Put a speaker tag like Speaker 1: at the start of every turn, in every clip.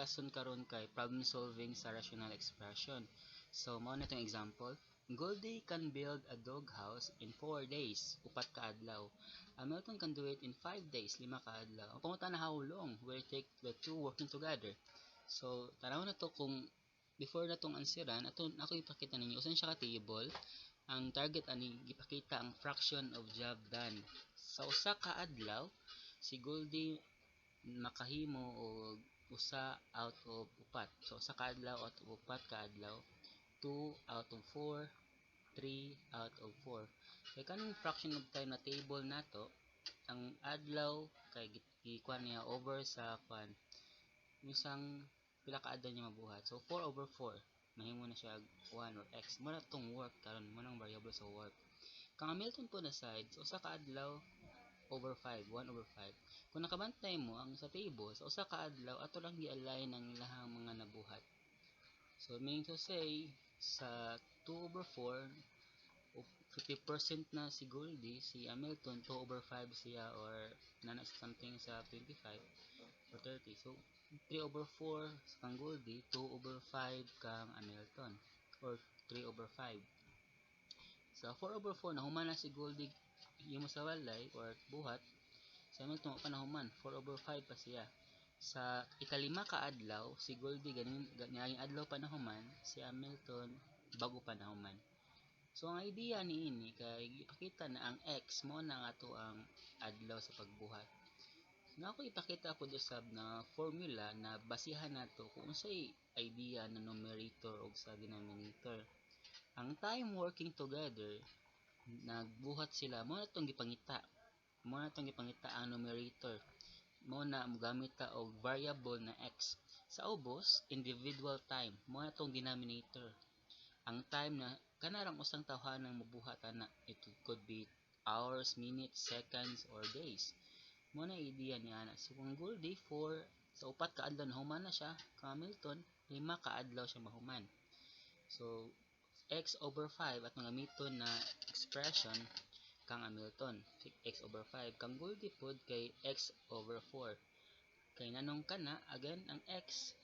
Speaker 1: lesson karon kay problem solving sa rational expression. So mao na itong example. Goldie can build a dog house in 4 days, 4 ka adlaw. Hamilton can do it in 5 days, 5 ka adlaw. Ang pangutan na how long will it take the two working together? So tanaw na to kung before na tong answeran, ako ipakita ninyo usan siya ka table. Ang target ani gipakita ang fraction of job done. Sa usa ka adlaw, si Goldie makahimo og usa out of upat. So usa ka adlaw out of upat ka adlaw, 2 out of 4, 3 out of 4. Kay kanang fraction of time na table nato, ang adlaw kay gikuan niya over sa kwan isang pila ka adlaw niya mabuhat. So 4 over 4 mahimo na siya 1 or x. Mo na tong work karon mo nang variable sa work. Kang Hamilton po na side, so usa ka adlaw over 5, 1 over 5. Kung nakabantay mo ang sa table, sa usa ka adlaw ato lang gi-align ang ilahang mga nabuhat. So meaning to say sa 2 over 4 50% na si Goldie, si Hamilton 2 over 5 siya or nana something sa 25 or 30. So 3 over 4 kang Goldie, 2 over 5 kang Hamilton or 3 over 5. Sa 4 over 4 nahuman na si Goldie yung sa walay or buhat. Sa Hamilton pa nahuman 4 over 5 pa siya. Sa ikalima ka adlaw si Goldie ganing adlaw pa nahuman, si Hamilton bago pa nahuman. So ang idea ni ini kay ipakita na ang x mo na ato ang adlaw sa pagbuhat. Na ako ipakita ko usab na formula na basihan nato kung unsay idea na numerator ug sa denominator. Ang time working together nagbuhat sila mo na tong gipangita. Mo na tong gipangita ang numerator. Mo na mogamit ta og variable na x. Sa ubos, individual time mo na tong denominator. Ang time na kanarang usang tawhanang mabuhat ana, it could be hours, minutes, seconds or days. Mo na idea ni ana. So kung Goldie 4 sa upat ka adlaw nahuman na siya, kang Hamilton 5 ka adlaw siya mahuman. So x over 5 at gamiton na expression kang Hamilton x over 5, kang Goldie pod kay x over 4. Kay nanong kana again ang x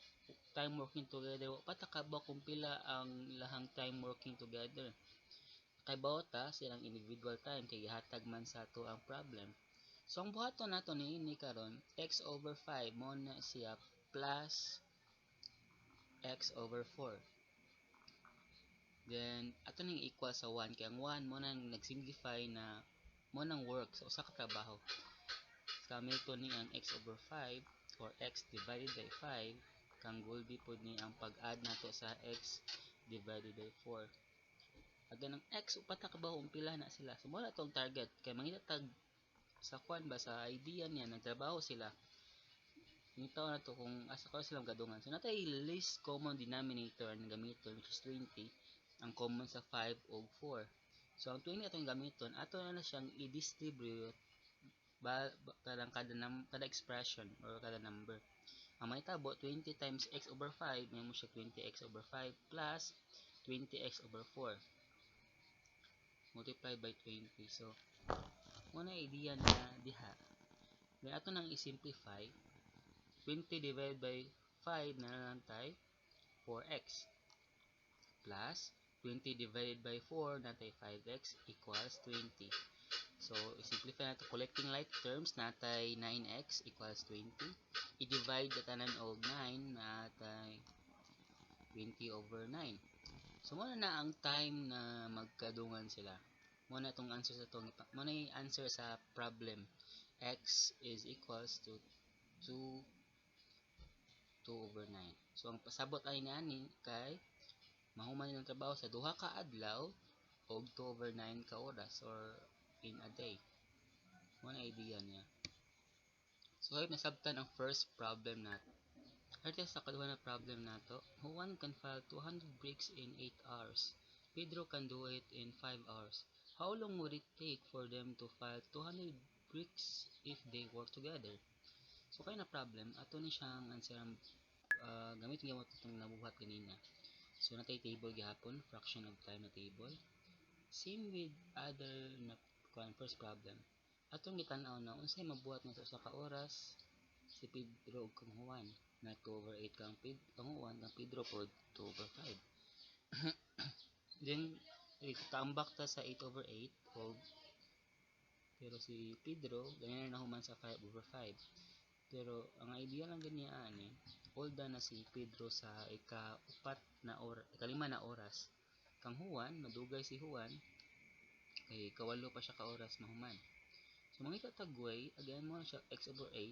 Speaker 1: time working together wa patakabaw kung pila ang lahang time working together. Kay bawta silang individual time kay gihatag man sa ato ang problem. So ang buhaton nato niini karon x over 5 mo na siya plus x over 4. Then ato ning equal sa 1 kay ang 1 mo nang nagsimplify na mo nang work sa usa ka trabaho. Sa Hamilton ni ang x over 5 or x divided by 5, kang Goldie pod ni ang pag-add nato sa x divided by 4. Again ang x upat ka ba umpila na sila. So mo na tong target kay mangitatag sa kwan ba sa idea niya nagtrabaho sila. Nito na to kung asa ka silang gadungan. So natay least common denominator ang gamiton which is 20. Ang common sa 5 ug 4. So ang 20 atong gamiton ato na siyang i-distribute kada expression or kada number. Ang mahitabo 20 times x over 5 may mo siya 20x over 5 plus 20x over 4 multiplied by 20. So muna idea na diha. Then ato nang i-simplify 20 divided by 5 na lang tay 4x plus 20 divided by 4 natay 5x equals 20. So, i-simplify nato collecting like terms natay 9x equals 20. I-divide na tanan og 9 natay 20 over 9. So, muna na ang time na magkadungan sila. Muna itong answer sa itong muna yung answer sa problem. X is equals to 2 over 9. So, ang pasabot ay nani kay mahuman ng trabaho sa duha ka adlaw og 2 over 9 ka oras or in a day. Muna idea niya. So, ay nasabtan ang first problem nato. Arte sa kaduha na problem nato, Juan can file 200 bricks in 8 hours. Pedro can do it in 5 hours. How long would it take for them to file 200 bricks if they work together? So, kaya na problem, ato ni siyang answer gamit nga mo itong nabuhat kanina. So, natay table gihapon, fraction of time na table. Same with other na first problem. Atong gitan-aw na unsay mabuhat nga sa usa ka oras si Pedro ug kang Juan. na 2 over 8 kang panguwan kang Pedro po 2 over 5. Then tambak ta sa 8 over 8 o pero si Pedro ganyan na human sa 5 over 5. Pero ang idea lang ganyan olda na si Pedro sa ikalima na oras. Kang Juan, madugay si Juan, kay kawalo pa siya ka oras mahuman. So mangita tagway, again mo siya x over 8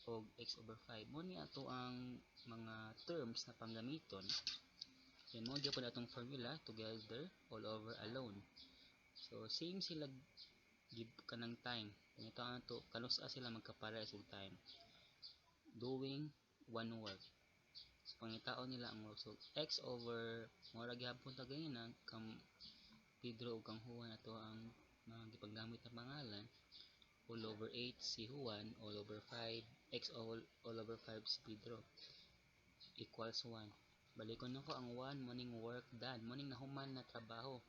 Speaker 1: o x over 5. Mo ni ato ang mga terms na panggamiton. Yan mo gyapon atong formula together all over alone. So same sila give kanang time. Ito ato kanusa sila magkapares og time. Doing one work. So pangitaon nila ang work. So x over mura gyapon ta ganina kang Pedro ug kang Juan ato ang mga gipanggamit na pangalan. All over 8 si Juan, all over 5 x all over 5 si Pedro equals 1. Balikon nako ang 1 morning work done, morning nahuman na trabaho.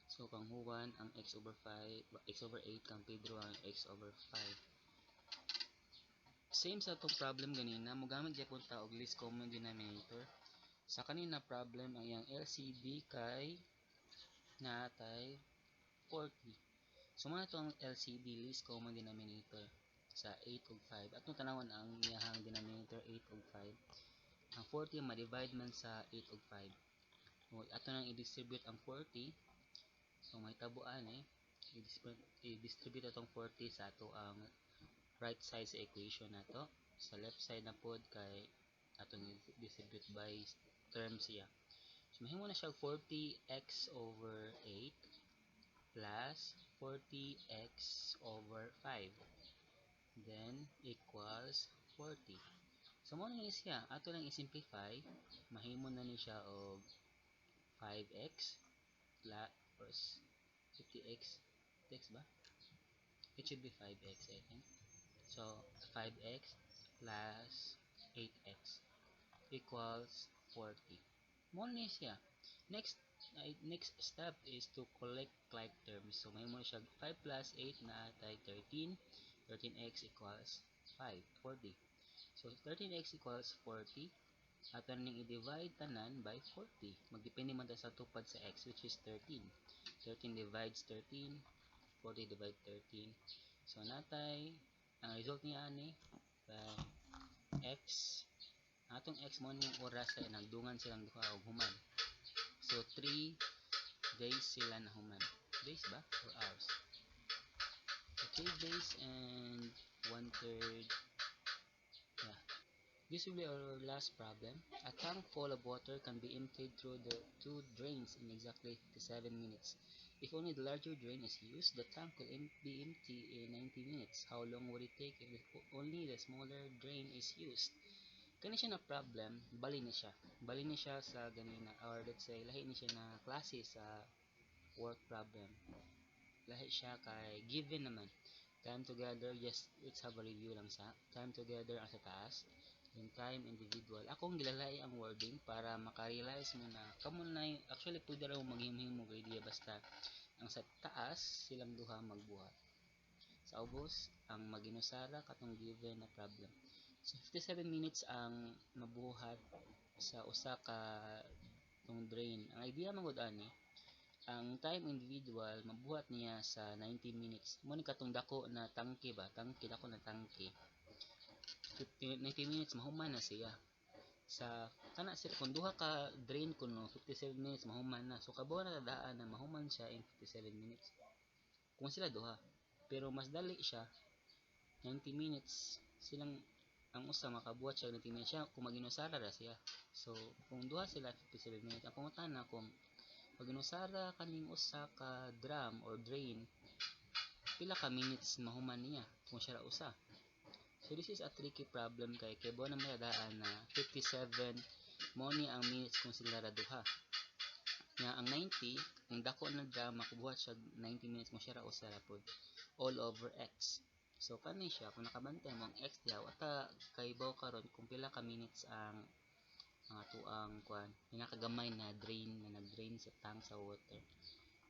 Speaker 1: So kang Juan ang x over 5, x over 8 kang Pedro ang x over 5. Same sa itong problem ganina, mogamit gyapon ta og least common denominator. Sa kanina problem ang iyang LCD kay natay 40. So man ito ang LCD least common denominator sa 8 ug 5. Atong tanawon ang iyahang denominator 8 ug 5. Ang 40 ma-divide man sa 8 ug 5. So ato nang i-distribute ang 40. So may tabuan i-distribute atong 40 sa ato ang right side sa equation nato. Sa left side na pod kay atong i-distribute by terms siya. So mahimo na siya 40x over 8 plus 40x over 5 then equals 40. So mo na siya ato lang i-simplify, mahimo na ni siya og 5x plus 50x ba? It should be 5x I think. So 5x plus 8x equals 40. Mo na siya. Next step is to collect like terms. So may mo siya 5 plus 8 na atay 13. 13x equals 5, 40. So 13x equals 40. Ato ning i-divide tanan by 40. Magdepende man ta sa tupad sa x which is 13. 13 divides 13. 40 divide 13. So natay ang result niya ani x atong x mo ning oras kay nagdungan silang duha og human. So 3 days sila na human. Days ba or hours? So 3 days and 1/3. Yeah. This will be our last problem. A tank full of water can be emptied through the two drains in exactly 57 minutes. If only the larger drain is used, the tank will be empty in 90 minutes. How long would it take if only the smaller drain is used? Kani siya na problem, bali ni siya. Bali ni siya sa ganina or let's say lahi ni siya na klase sa work problem. Lahi siya kay given naman. Time together, just let's have a review lang sa time together ang sa taas. Then time individual. Akong gilalay ang wording para makarealize mo na kamo na actually pwede raw maghimo-himo idea basta ang sa taas silang duha magbuhat. Sa ubos ang maginusara katong given na problem. So 57 minutes ang mabuhat sa usa ka tong drain. Ang idea magud ani ang time individual mabuhat niya sa 90 minutes. Mo ni katong dako na tangke ba? Dako na tangke. 90 minutes mahuman na siya. Sa kana sila kung duha ka drain kuno 57 minutes mahuman na. So kabuo na tadaan na mahuman siya in 57 minutes. Kung sila duha. Pero mas dali siya 90 minutes silang ang usa makabuhat siya 90 minutes siya kung maginusara ra siya. So kung duha sila 57 minutes ang pangutana kung maginusara kaning usa ka drum or drain pila ka minutes mahuman niya kung siya ra usa. So this is a tricky problem kay buo na matadaan na 57 mo ni ang minutes kung sila ra duha. Nga ang 90 kung dako na drum makabuhat siya 90 minutes kung siya ra usa ra pod all over x. So kani siya kung nakabantay mo ang x diha ata kay baw karon kung pila ka minutes ang ato ang kuan pinakagamay na drain na nag-drain sa tank sa water.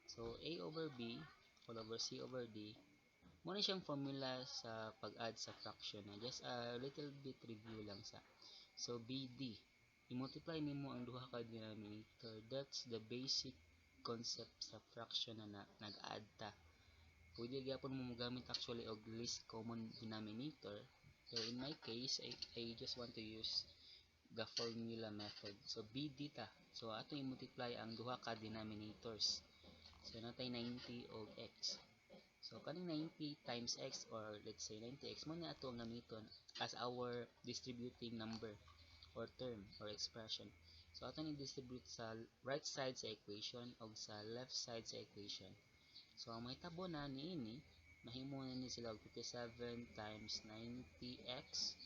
Speaker 1: So a over b all over c over d Muna siyang formula sa pag-add sa fraction na just a little bit review lang sa. So BD, i-multiply nimo ang duha ka denominator. That's the basic concept sa fraction na nag-add ta. Pwede gyapon mo mogamit actually og least common denominator. So in my case, I just want to use the formula method. So BD ta. So ato i-multiply ang duha ka denominators. So natay 90 og x. So kaning 90 times x, or let's say 90x, mo na ato ang gamiton as our distributing number or term or expression. So ato ni distribute sa right side sa equation o sa left side sa equation. So ang mahitabo na niini, mahimo na ni sila 57 times 90x.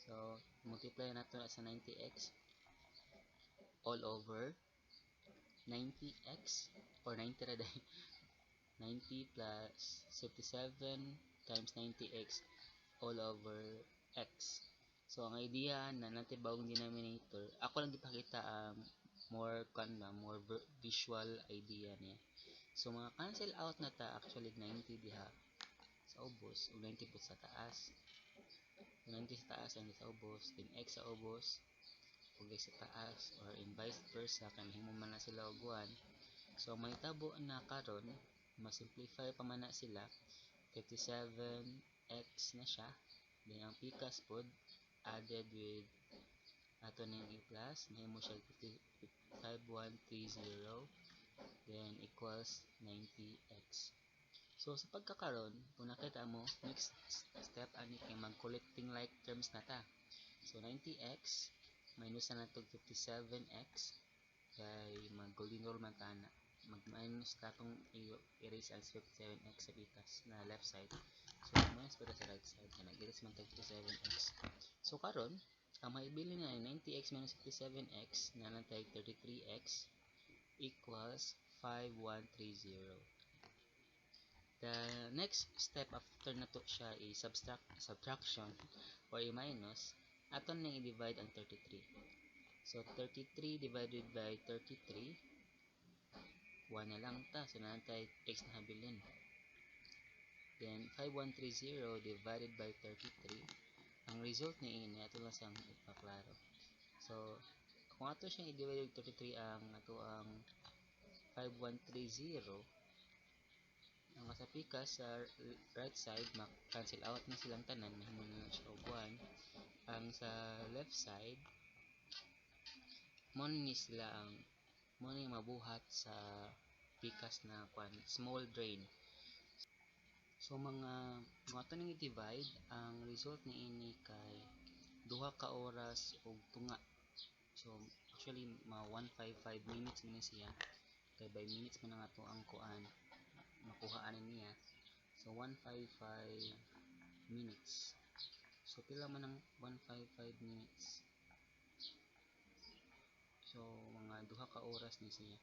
Speaker 1: So multiply nato sa 90x all over 90x or 90 ra day. 90 plus 57 times 90x all over x. So ang idea na natibawong denominator, ako lang gipakita ang more visual idea niya. So mga cancel out na ta actually 90 diha sa ubos ug 90 po sa taas. So 90 sa taas and sa ubos, then x sa ubos ug x sa taas, or in vice versa kanhimo man na sila og 1. So may tabo na karon, ma-simplify pa man na sila. 57x na siya. Then ang pikas pod added with ato ning i-plus, mahimo siya 5130, then equals 90x. So sa pagkakaron, kung nakita mo, next step ani kay mag-collecting like terms na ta. So 90x minus na natog 57x kay mag-golden rule man ta na. Mag-minus katong i-erase ang 57x sa pikas na left side. So minus pa sa right side kana gilis man tag 57x. So karon, ang maibili na ay 90x minus 57x na lang tag 33x equals 5130. The next step after nato siya is subtraction or i-minus. Aton nang i-divide ang 33. So 33 divided by 33, 1 na lang ta. So nantay x na habilin. Then 5130 divided by 33. Ang result ni ini ato lang sang ipaklaro. So kung ato siyang i-divide og 33 ang ato ang 5130, ang sa pikas sa right side cancel out na silang tanan, mahimo na siya og 1. Ang sa left side mo ni sila ang mo ni mabuhat sa pikas na small drain. So mga ato ning i-divide, ang result ni ini kay duha ka oras og tunga. So actually 155 minutes man siya, kay by minutes man ang ato ang kuan makuhaan niya. So 155 minutes. So pila man ang 155 minutes? So mga duha ka oras ni siya.